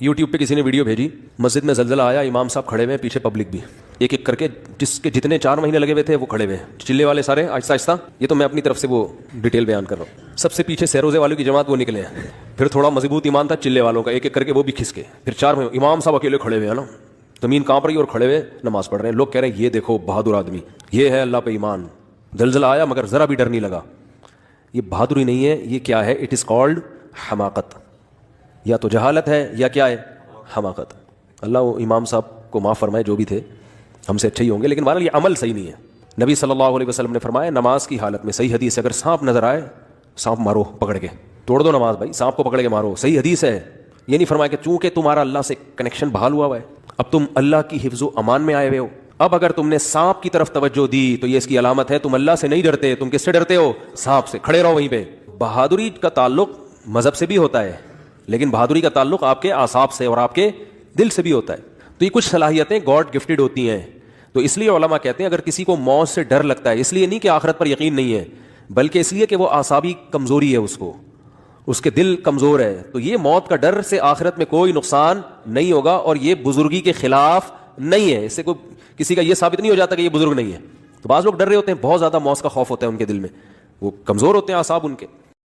YouTube पे किसी ने वीडियो भेजी, मस्जिद में जलजला आया, इमाम साहब खड़े हुए, पीछे पब्लिक भी, एक एक करके जिसके जितने 4 महीने लगे हुए थे वो खड़े हुए, चिल्ले वाले सारे आहिस्ता आहिस्ता। ये तो मैं अपनी तरफ से वो डिटेल बयान कर रहा हूँ। सबसे पीछे सैरोजे वालों की जमात वो निकले हैं, फिर थोड़ा मजबूत ईमान था चिल्ले वालों का, एक एक करके वो भी खिसके, फिर 4 महीने इमाम साहब अकेले खड़े हुए हैं ना, जमीन कांप रही और खड़े हुए नमाज पढ़ रहे हैं। लोग कह रहे हैं ये देखो बहादुर आदमी, ये है अल्लाह पे ईमान, जलजला आया मगर जरा भी डर नहीं लगा। ये बहादुरी नहीं है, ये क्या है? इट इज कॉल्ड हमाकत। या तो जहालत है या क्या है? हमाकत। अल्लाह इमाम साहब को माफ़ फरमाए, जो भी थे हमसे अच्छे ही होंगे, लेकिन बहरहाल ये अमल सही नहीं है। नबी सल्लल्लाहु अलैहि वसल्लम ने फरमाया नमाज की हालत में, सही हदीस है, अगर सांप नजर आए सांप मारो पकड़ के, तोड़ दो नमाज भाई, सांप को पकड़ के मारो, सही हदीस है। ये नहीं फरमाया कि चूंकि तुम्हारा अल्लाह से कनेक्शन बहाल हुआ है, अब तुम अल्लाह की हिफ्ज़ो अमान में आए हुए हो, अब अगर तुमने सांप की तरफ तवज्जो दी तो ये इसकी अलामत है तुम अल्लाह से नहीं डरते, तुम किससे डरते हो? सांप से। खड़े रहो वहीं पे। बहादुरी का ताल्लुक मजहब से भी होता है, लेकिन बहादुरी का ताल्लुक आपके आसाब से और आपके दिल से भी होता है। तो ये कुछ सलाहियतें गॉड गिफ्टेड होती हैं। तो इसलिए उलमा कहते हैं अगर किसी को मौत से डर लगता है, इसलिए नहीं कि आखिरत पर यकीन नहीं है, बल्कि इसलिए कि वो आसाबी कमजोरी है, उसको उसके दिल कमजोर है, तो ये मौत का डर से आखिरत में कोई नुकसान नहीं होगा, और ये बुजुर्गी के खिलाफ नहीं है। इससे कोई किसी का ये साबित नहीं हो जाता कि ये बुजुर्ग नहीं है। तो बाज़ लोग डर रहे होते हैं, बहुत ज्यादा मौत का खौफ होता है उनके दिल में, वो कमजोर होते हैं आसाब उनके।